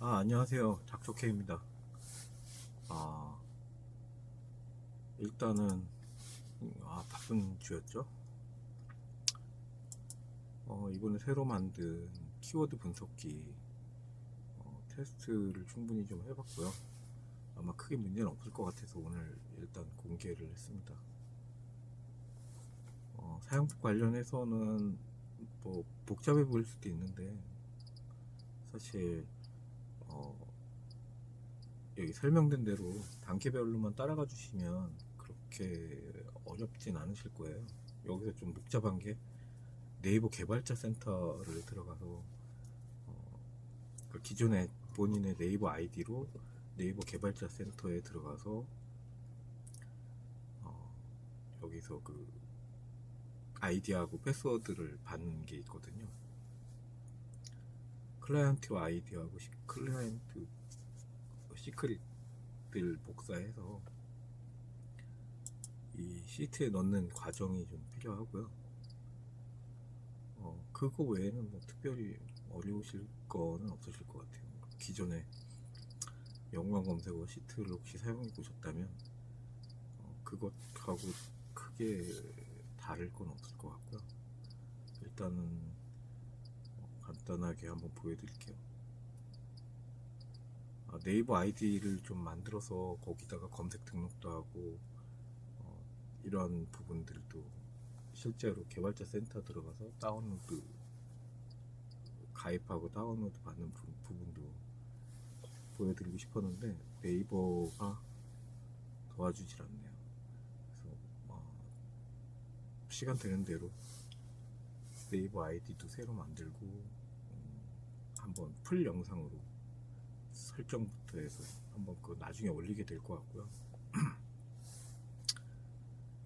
안녕하세요. 닥터케입니다. 아, 일단은, 바쁜 주였죠? 이번에 새로 만든 키워드 분석기, 테스트를 충분히 좀 해봤고요. 아마 크게 문제는 없을 것 같아서 오늘 일단 공개를 했습니다. 사용법 관련해서는 뭐, 복잡해 보일 수도 있는데, 사실, 어, 여기 설명된 대로 단계별로만 따라가 주시면 그렇게 어렵진 않으실 거예요. 여기서 좀 복잡한 게 네이버 개발자 센터를 들어가서 그 기존에 본인의 네이버 아이디로 네이버 개발자 센터에 들어가서 어, 여기서 그 아이디하고 패스워드를 받는 게 있거든요. 클라이언트 아이디하고 클라이언트 시크릿들 복사해서 이 시트에 넣는 과정이 좀 필요하고요. 그거 외에는 뭐 특별히 어려우실 거는 없으실 것 같아요. 기존에 연관 검색어 시트를 혹시 사용해 보셨다면 그것하고 크게 다를 건 없을 것 같고요. 일단은 간단하게 한번 보여드릴게요. 네이버 아이디를 좀 만들어서 거기다가 검색 등록도 하고 이런 부분들도 실제로 개발자 센터 들어가서 다운로드 가입하고 다운로드 받는 부분도 보여드리고 싶었는데 네이버가 도와주질 않네요. 그래서 시간 되는 대로 네이버 아이디도 새로 만들고 한번 풀 영상으로 설정부터 해서 한번 그 나중에 올리게 될 것 같고요.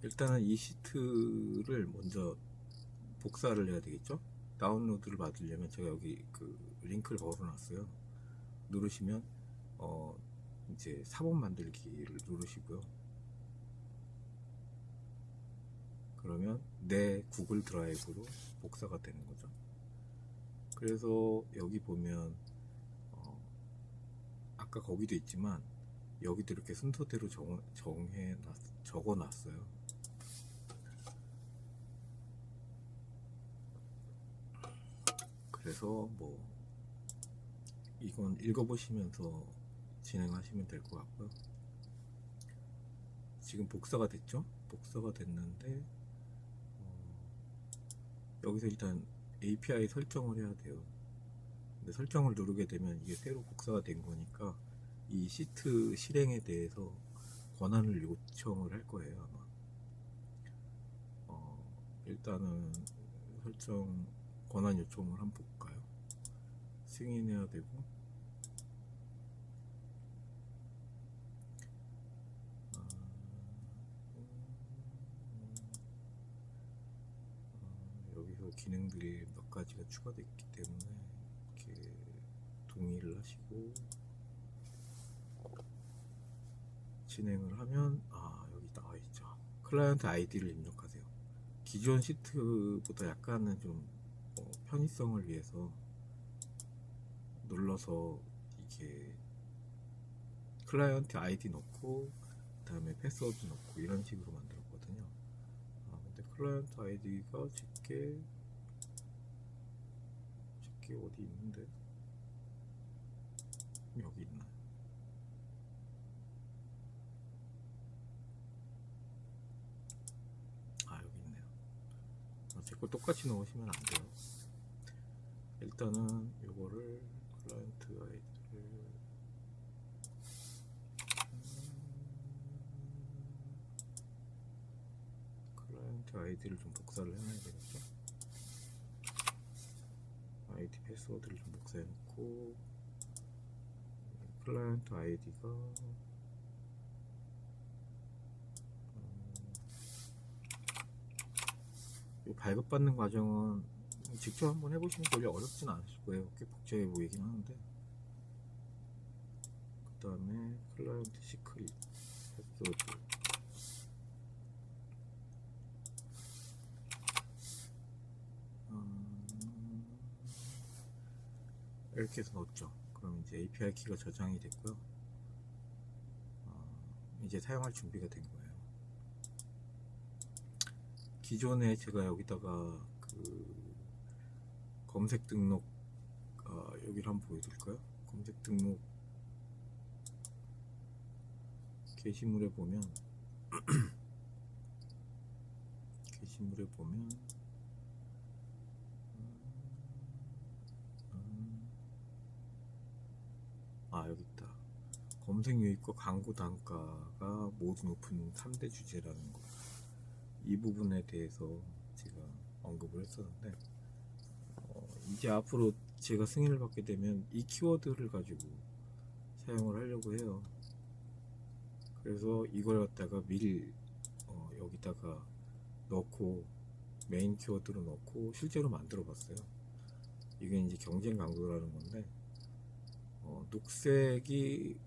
일단은 이 시트를 먼저 복사를 해야 되겠죠. 다운로드를 받으려면 제가 여기 그 링크를 걸어놨어요. 누르시면 이제 사본 만들기를 누르시고요. 그러면 내 구글 드라이브로 복사가 되는 거죠. 그래서 여기 보면 아까 거기도 있지만 여기도 이렇게 순서대로 적어놨어요. 그래서 뭐 이건 읽어보시면서 진행하시면 될 것 같고요. 지금 복사가 됐죠? 복사가 됐는데 여기서 일단 API 설정을 해야 돼요. 근데 설정을 누르게 되면 이게 새로 복사가 된 거니까 이 시트 실행에 대해서 권한을 요청을 할 거예요 아마. 일단은 설정 권한 요청을 한번 볼까요? 승인해야 되고 여기서 기능들이 몇 가지가 추가됐기 때문에 이렇게 동의를 하시고 진행을 하면 여기 나와 있죠. 클라이언트 아이디를 입력하세요. 기존 시트보다 약간은 좀 편의성을 위해서 눌러서 이게 클라이언트 아이디 넣고 그 다음에 패스워드 넣고 이런 식으로 만들었거든요. 근데 클라이언트 아이디가 제게 어디 있는데 여기 있나? 여기 있네요. 제 거 똑같이 넣으시면 안 돼요. 일단은 요거를 클라이언트 아이디를 클라이언트 아이디를 좀 복사를 해놔야 되겠죠. 아이디 패스워드를 좀 복사해 놓고 클라이언트 아이디가 이 발급받는 과정은 직접 한번 해보시면 별로 어렵진 않으실 거예요. 꽤 복잡해 보이긴 하는데 그 다음에 클라이언트 시크릿 패스워드 이렇게 해서 넣었죠. 그럼 이제 API 키가 저장이 됐고요. 이제 사용할 준비가 된 거예요. 기존에 제가 여기다가 그 검색 등록 여기를 한번 보여드릴까요? 검색 등록 게시물에 보면 게시물에 보면 여기 있다. 검색 유입과 광고 단가가 모두 높은 3대 주제라는 거. 이 부분에 대해서 제가 언급을 했었는데 이제 앞으로 제가 승인을 받게 되면 이 키워드를 가지고 사용을 하려고 해요. 그래서 이걸 갖다가 미리 여기다가 넣고 메인 키워드로 넣고 실제로 만들어 봤어요. 이게 이제 경쟁 광고라는 건데 녹색이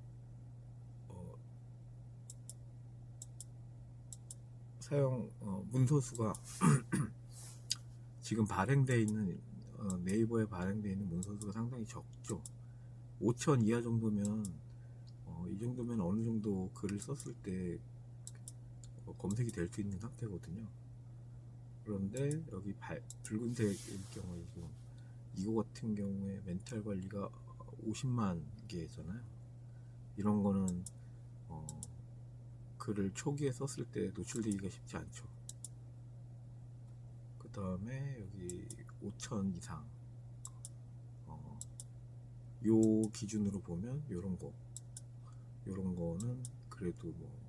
사용 문서수가 지금 발행되어 있는 네이버에 발행되어 있는 문서수가 상당히 적죠. 5,000 이하 정도면 이 정도면 어느 정도 글을 썼을 때 검색이 될 수 있는 상태거든요. 그런데 여기 붉은색일 경우에 지금 이거 같은 경우에 멘탈 관리가 50만 개잖아요. 이런 거는 글을 초기에 썼을 때 노출되기가 쉽지 않죠. 그 다음에 여기 5,000 이상 요 기준으로 보면 요런 거는 그래도 뭐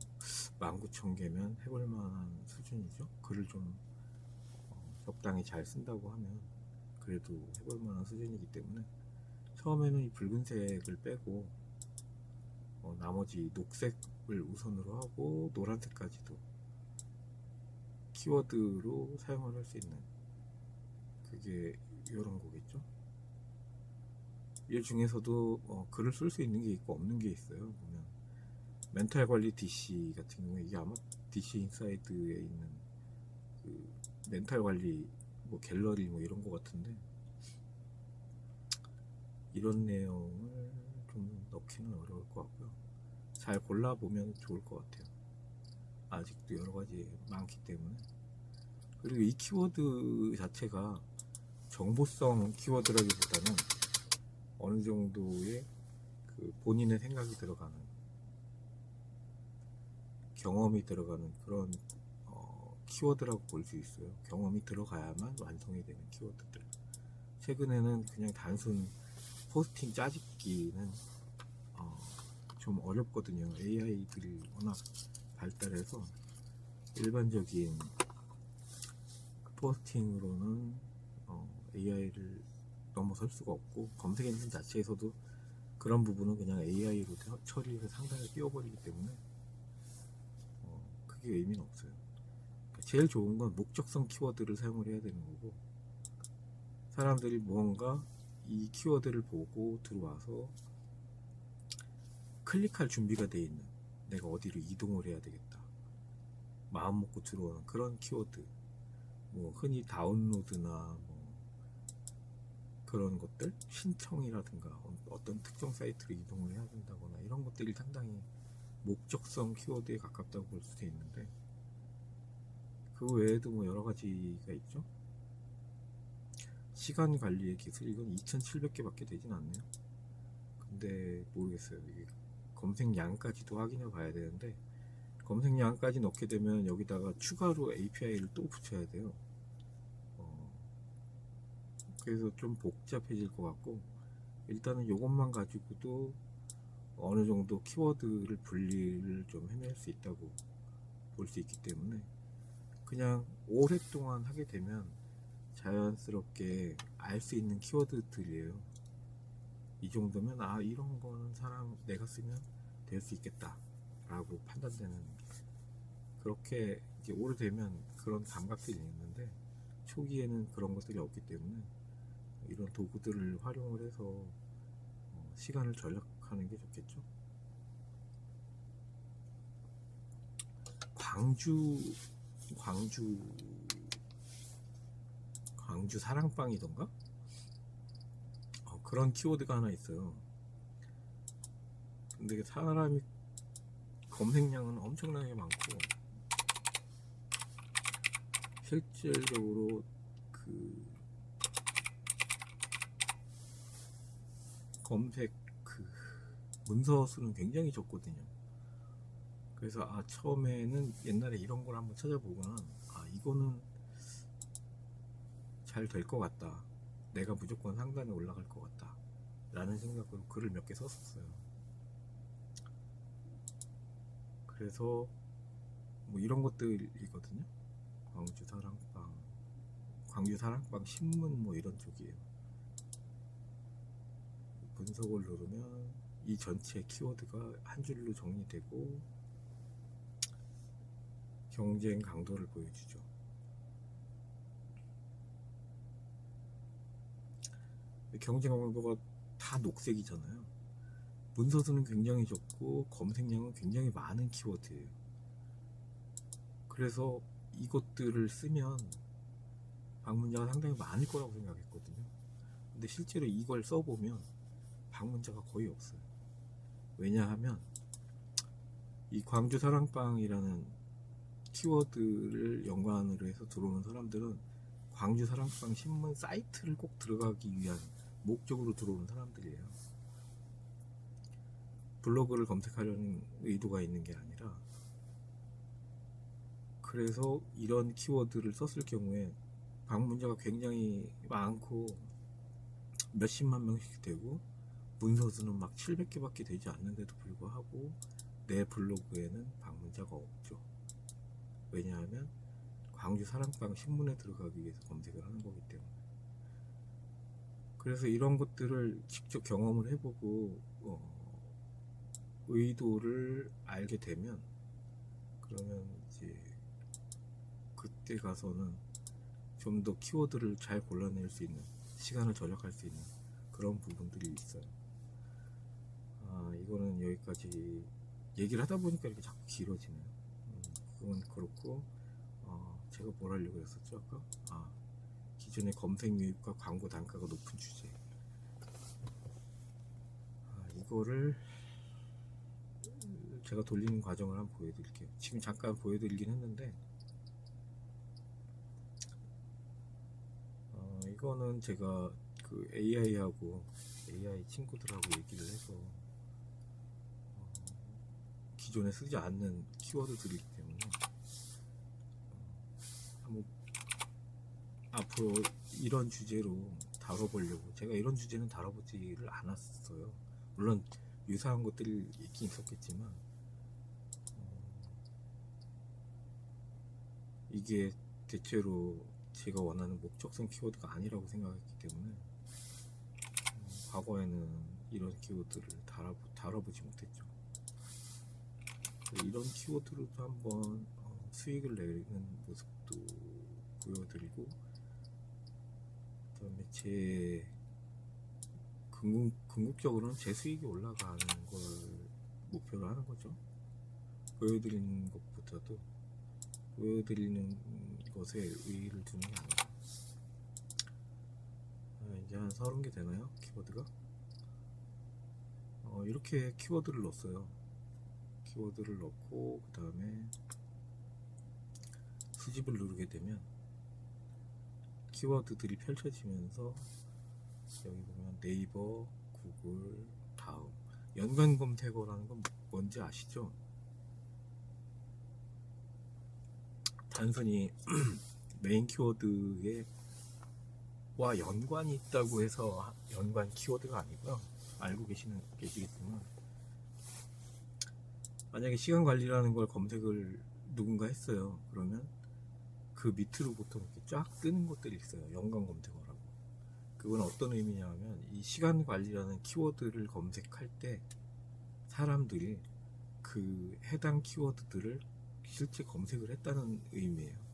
19,000개면 해볼 만한 수준이죠. 글을 좀 적당히 잘 쓴다고 하면 그래도 해볼 만한 수준이기 때문에 처음에는 이 붉은색을 빼고 나머지 녹색을 우선으로 하고 노란색까지도 키워드로 사용을 할 수 있는 그게 이런 거겠죠. 이 중에서도 글을 쓸 수 있는 게 있고 없는 게 있어요. 보면 멘탈 관리 DC 같은 경우에 이게 아마 DC 인사이드에 있는 그 멘탈 관리 뭐 갤러리 뭐 이런 거 같은데 이런 내용을 좀 넣기는 어려울 것 같고요. 잘 골라보면 좋을 것 같아요. 아직도 여러 가지 많기 때문에. 그리고 이 키워드 자체가 정보성 키워드라기보다는 어느 정도의 그 본인의 생각이 들어가는 경험이 들어가는 그런 키워드라고 볼 수 있어요. 경험이 들어가야만 완성이 되는 키워드들. 최근에는 그냥 단순 포스팅 짜집기는 좀 어렵거든요. AI들이 워낙 발달해서 일반적인 포스팅으로는 AI를 넘어설 수가 없고 검색 엔진 자체에서도 그런 부분은 그냥 AI로 처리해서 상단에 띄워버리기 때문에 크게 의미는 없어요. 제일 좋은 건 목적성 키워드를 사용을 해야 되는 거고 사람들이 무언가 이 키워드를 보고 들어와서 클릭할 준비가 되어 있는 내가 어디로 이동을 해야 되겠다 마음 먹고 들어오는 그런 키워드 뭐 흔히 다운로드나 뭐 그런 것들 신청이라든가 어떤 특정 사이트로 이동을 해야 된다거나 이런 것들이 상당히 목적성 키워드에 가깝다고 볼 수도 있는데 그 외에도 뭐 여러 가지가 있죠. 시간 관리의 기술 이건 2,700개 밖에 되진 않네요. 근데 모르겠어요. 이게 검색량까지도 확인해 봐야 되는데 검색량까지 넣게 되면 여기다가 추가로 API를 또 붙여야 돼요. 그래서 좀 복잡해질 것 같고 일단은 이것만 가지고도 어느 정도 키워드를 분리를 좀 해낼 수 있다고 볼 수 있기 때문에 그냥 오랫동안 하게 되면 자연스럽게 알 수 있는 키워드들이에요. 이 정도면 이런 거는 내가 쓰면 될 수 있겠다 라고 판단되는 그렇게 이제 오래되면 그런 감각들이 있는데 초기에는 그런 것들이 없기 때문에 이런 도구들을 활용을 해서 시간을 절약하는 게 좋겠죠. 광주 사랑방이던가 그런 키워드가 하나 있어요. 근데 사람이 검색량은 엄청나게 많고 실질적으로 그 검색 그 문서 수는 굉장히 적거든요. 그래서 처음에는 옛날에 이런 걸 한번 찾아보고는 이거는 잘 될 것 같다, 내가 무조건 상단에 올라갈 것 같다 라는 생각으로 글을 몇 개 썼었어요. 그래서 뭐 이런 것들이거든요. 광주 사랑방 신문 뭐 이런 쪽이에요. 분석을 누르면 이 전체 키워드가 한 줄로 정리되고 경쟁 강도를 보여주죠. 경쟁 강도가 다 녹색이잖아요. 문서수는 굉장히 적고 검색량은 굉장히 많은 키워드예요. 그래서 이것들을 쓰면 방문자가 상당히 많을 거라고 생각했거든요. 근데 실제로 이걸 써보면 방문자가 거의 없어요. 왜냐하면 이 광주 사랑방이라는 키워드를 연관으로 해서 들어오는 사람들은 광주 사랑방 신문 사이트를 꼭 들어가기 위한 목적으로 들어오는 사람들이에요. 블로그를 검색하려는 의도가 있는 게 아니라, 그래서 이런 키워드를 썼을 경우에 방문자가 굉장히 많고 몇십만 명씩 되고 문서수는 막 700개밖에 되지 않는데도 불구하고 내 블로그에는 방문자가 없죠. 왜냐하면 광주 사랑방 신문에 들어가기 위해서 검색을 하는 거기 때문에. 그래서 이런 것들을 직접 경험을 해보고 의도를 알게 되면, 그러면 이제 그때 가서는 좀 더 키워드를 잘 골라낼 수 있는, 시간을 절약할 수 있는 그런 부분들이 있어요. 이거는 여기까지 얘기를 하다 보니까 이렇게 자꾸 길어지네요. 그건 그렇고, 제가 뭘 하려고 했었죠 아까? 기존의 검색 유입과 광고 단가가 높은 주제. 이거를 제가 돌리는 과정을 한번 보여드릴게요. 지금 잠깐 보여드리긴 했는데, 이거는 제가 그 AI 친구들하고 얘기를 해서 기존에 쓰지 않는 키워드들이기 때문에 한번 앞으로 이런 주제로 다뤄보려고. 제가 이런 주제는 다뤄보지를 않았어요. 물론 유사한 것들이 있긴 있었겠지만 이게 대체로 제가 원하는 목적성 키워드가 아니라고 생각했기 때문에 과거에는 이런 키워드를 다뤄보지 못했죠. 이런 키워드로도 한번 수익을 내는 모습도 보여드리고, 그 다음에 제 궁극적으로는 제 수익이 올라가는 걸 목표로 하는 거죠. 보여드리는 것보다도 보여드리는 것에 의의를 두는 게 아니라. 이제 한 30개 되나요? 키워드가? 이렇게 키워드를 넣었어요. 키워드를 넣고 그 다음에 수집을 누르게 되면 키워드들이 펼쳐지면서 여기 보면 네이버, 구글, 다음, 연관 검색어라는 건 뭔지 아시죠? 단순히 메인 키워드에 와 연관이 있다고 해서 연관 키워드가 아니고요. 알고 계시겠지만, 만약에 시간 관리라는 걸 검색을 누군가 했어요. 그러면 그 밑으로 보통 이렇게 쫙 뜨는 것들이 있어요. 연관 검색어라고. 그건 어떤 의미냐면, 이 시간 관리라는 키워드를 검색할 때 사람들이 그 해당 키워드들을 실제 검색을 했다는 의미예요.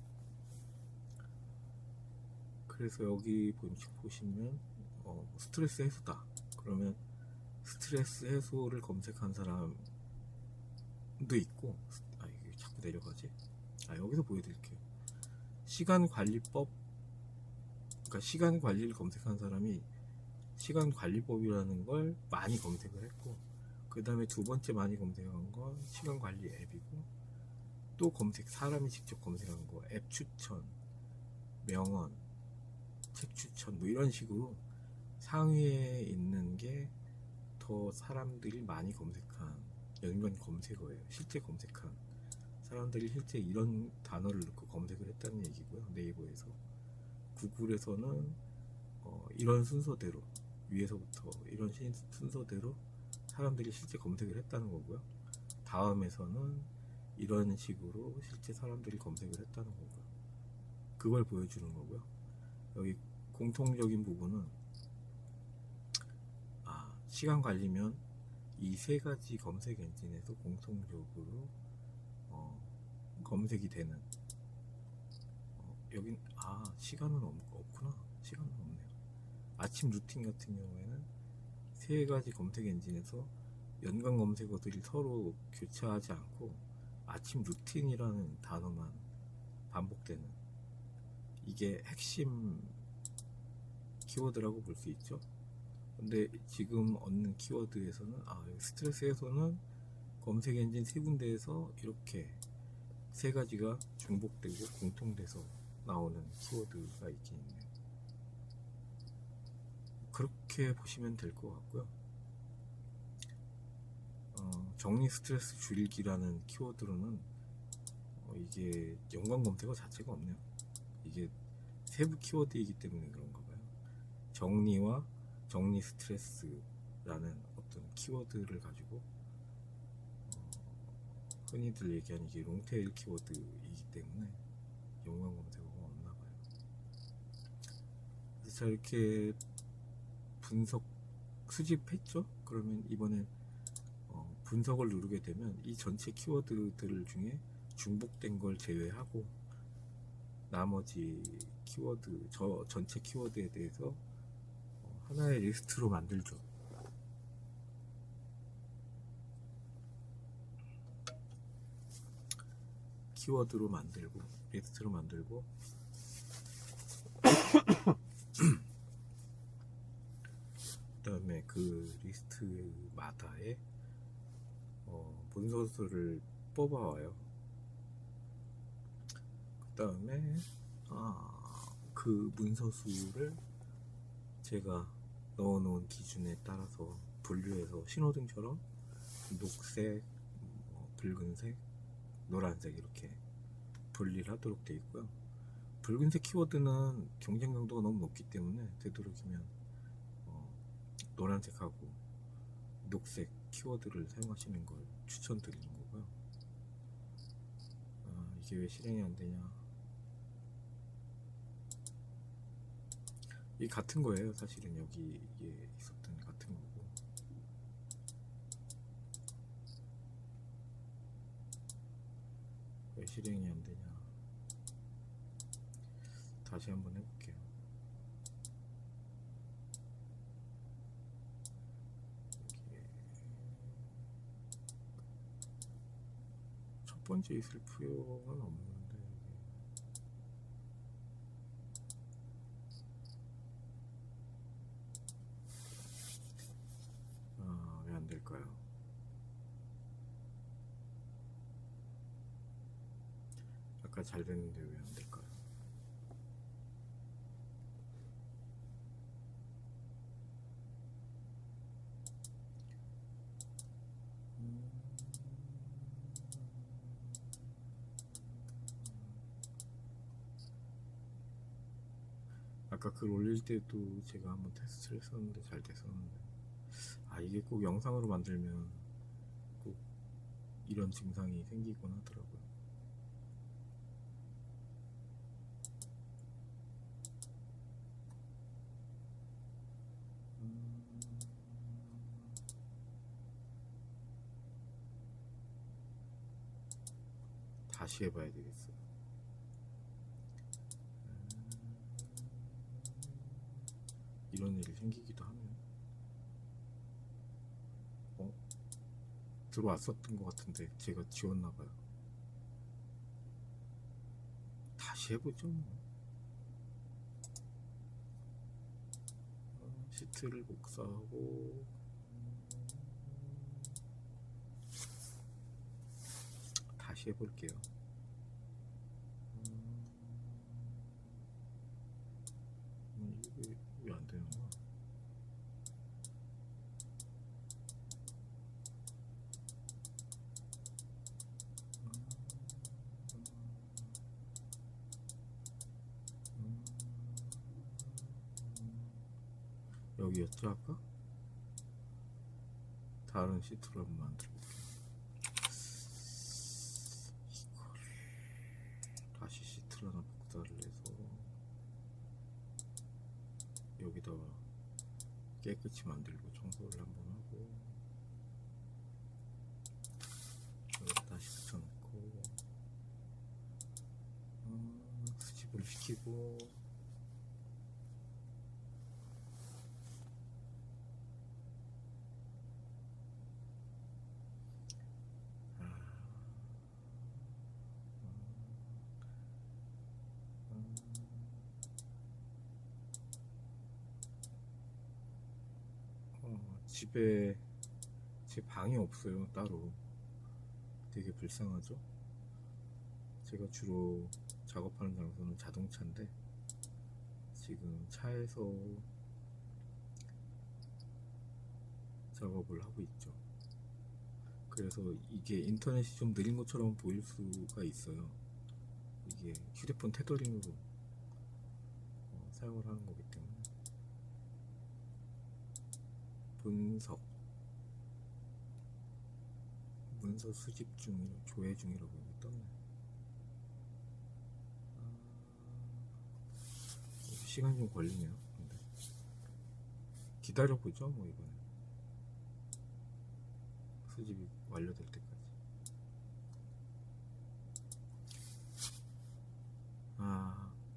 그래서 여기 보시면 스트레스 해소다. 그러면 스트레스 해소를 검색한 사람도 있고, 이게 자꾸 내려가지? 여기서 보여드릴게요. 시간관리법, 그러니까 시간 관리를 검색한 사람이 시간관리법이라는 걸 많이 검색을 했고, 그 다음에 두 번째 많이 검색한 건 시간 관리 앱이고, 또 검색, 사람이 직접 검색한 거, 앱 추천, 명언, 책 추천, 뭐 이런 식으로 상위에 있는 게 더 사람들이 많이 검색한 연관 검색어예요. 실제 검색한 사람들이 실제 이런 단어를 넣고 검색을 했다는 얘기고요. 네이버에서. 구글에서는 이런 순서대로, 위에서부터 이런 순서대로 사람들이 실제 검색을 했다는 거고요. 다음에서는 이런 식으로 실제 사람들이 검색을 했다는 거고요. 그걸 보여주는 거고요. 여기 공통적인 부분은 시간 관리면 이 세 가지 검색 엔진에서 공통적으로 검색이 되는, 여긴 시간은 없구나. 시간은 없네요. 아침 루틴 같은 경우에는 세 가지 검색 엔진에서 연관 검색어들이 서로 교차하지 않고 아침 루틴이라는 단어만 반복되는, 이게 핵심 키워드라고 볼 수 있죠. 근데 지금 얻는 키워드에서는 스트레스에서는 검색 엔진 세 군데에서 이렇게 세 가지가 중복되고 공통돼서 나오는 키워드가 있긴 있네요. 그렇게 보시면 될 것 같고요. 정리 스트레스 줄이기라는 키워드로는 이게 연관 검색어 자체가 없네요. 이게 세부 키워드이기 때문에 그런가 봐요. 정리와 정리 스트레스라는 어떤 키워드를 가지고 흔히들 얘기하는 이게 롱테일 키워드이기 때문에 연관 검색어가 없나 봐요. 그래서 자, 이렇게 분석 수집했죠? 그러면 이번엔 분석을 누르게 되면 이 전체 키워드들 중에 중복된 걸 제외하고 나머지 키워드, 전체 키워드에 대해서 하나의 리스트로 만들죠. 키워드로 만들고 리스트로 만들고 그 다음에 그 리스트마다의 문서수를 뽑아와요. 그 다음에 그 문서수를 제가 넣어놓은 기준에 따라서 분류해서 신호등처럼 녹색, 붉은색, 노란색 이렇게 분리를 하도록 되어 있고요. 붉은색 키워드는 경쟁 강도가 너무 높기 때문에 되도록이면 노란색하고 녹색 키워드를 사용하시는 걸 추천드리는 거고요. 이게 왜 실행이 안 되냐? 이 같은 거예요. 사실은 여기 이게 있었던 같은 거고. 왜 실행이 안 되냐? 다시 한번 해볼게요. 첫 번째 있을 필요는 없는데 왜 안 될까요? 아까 잘 됐는데 왜 안 될까요? 아까 글 올릴 때도 제가 한번 테스트를 했었는데 잘 됐었는데 이게 꼭 영상으로 만들면 꼭 이런 증상이 생기곤 하더라고요. 다시 해봐야 되겠어요. 이런 일이 생기기도 하네요. 들어왔었던 것 같은데 제가 지웠나봐요. 다시 해보죠 뭐. 시트를 복사하고 다시 해볼게요. 이게 왜 안 되는 거야? 여기였죠 아까? 다른 시트로 한번 만들어볼게요. 이걸 다시 시트를 하나 복사를 해서 여기다가 깨끗이 만들고 청소를 한번 하고 여기다 다시 붙여놓고 수집을 시키고 집에 제 방이 없어요 따로. 되게 불쌍하죠. 제가 주로 작업하는 장소는 자동차인데 지금 차에서 작업을 하고 있죠. 그래서 이게 인터넷이 좀 느린 것처럼 보일 수가 있어요. 이게 휴대폰 테더링으로 사용을 하는 거기 때문에. 문서 수집 중, 조회 중이라고 여기 떴네. 시간이 좀 걸리네요. 근데 기다려보죠 뭐 이번에 수집이 완료될 때까지.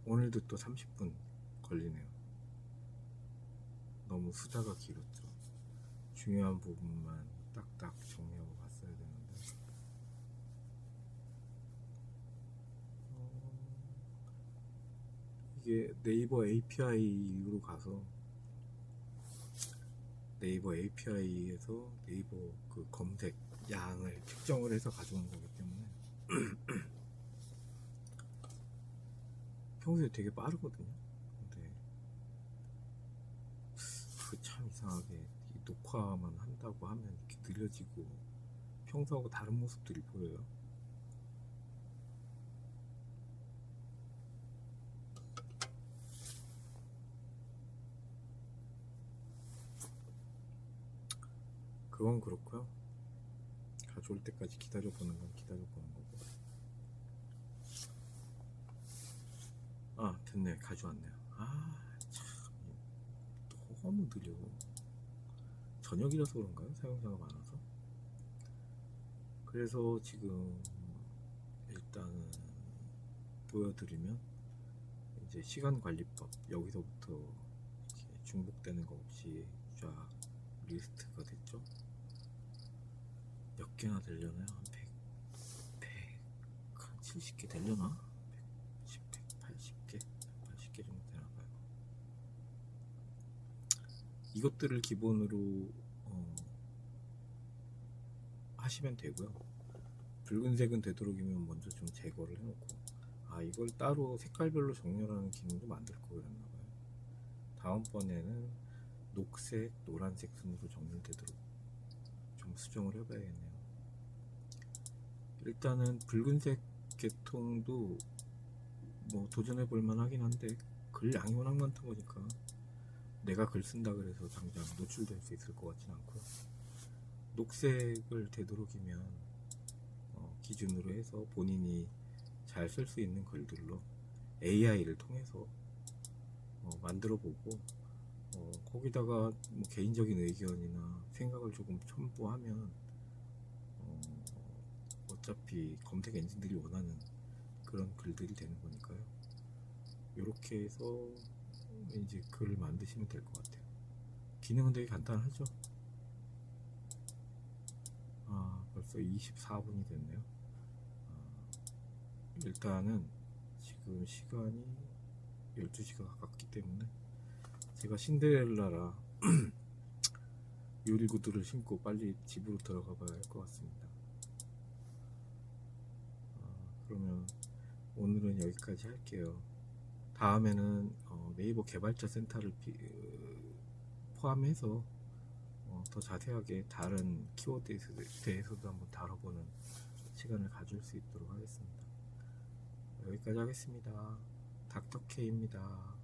오늘도 또 30분 걸리네요. 너무 수다가 길었죠. 중요한 부분만 딱딱 정리하고 갔어야 되는데 이게 네이버 API로 가서 네이버 API에서 네이버 그 검색 양을 측정을 해서 가져온 거기 때문에 평소에 되게 빠르거든요. 근데 그 참 이상하게 이 녹화만 한다고 하면 이렇게 느려지고 평소하고 다른 모습들이 보여요. 그건 그렇고요. 가져올 때까지 기다려보는 건 기다려보는 거고. 됐네. 가져왔네요. 참 너무 느려. 저녁이라서 그런가요? 사용자가 많아서. 그래서 지금 일단은 보여드리면 이제 시간관리법 여기서부터 이렇게 중복되는 거 없이 쫙 리스트가 됐죠. 몇 개나 되려나요? 한 70개 되려나? 180개 정도 되나봐요. 이것들을 기본으로 하시면 되고요. 붉은색은 되도록이면 먼저 좀 제거를 해놓고 이걸 따로 색깔별로 정렬하는 기능도 만들 거 그랬나봐요. 다음번에는 녹색, 노란색 순으로 정렬되도록 좀 수정을 해봐야겠네요. 일단은 붉은색 계통도 뭐 도전해 볼만 하긴 한데 글 양이 워낙 많다 보니까 내가 글 쓴다 그래서 당장 노출될 수 있을 것 같진 않고요. 녹색을 되도록이면 기준으로 해서 본인이 잘 쓸 수 있는 글들로 AI를 통해서 만들어 보고 거기다가 뭐 개인적인 의견이나 생각을 조금 첨부하면 어차피 검색 엔진들이 원하는 그런 글들이 되는 거니까요. 이렇게 해서 이제 글을 만드시면 될 것 같아요. 기능은 되게 간단하죠. 벌써 24분이 됐네요. 일단은 지금 시간이 12시가 가깝기 때문에 제가 신데렐라라 요리 구두를 신고 빨리 집으로 들어가 봐야 할 것 같습니다. 그러면 오늘은 여기까지 할게요. 다음에는 네이버 개발자 센터를 포함해서 더 자세하게 다른 키워드에 대해서도 한번 다뤄보는 시간을 가질 수 있도록 하겠습니다. 여기까지 하겠습니다. 닥터케입니다.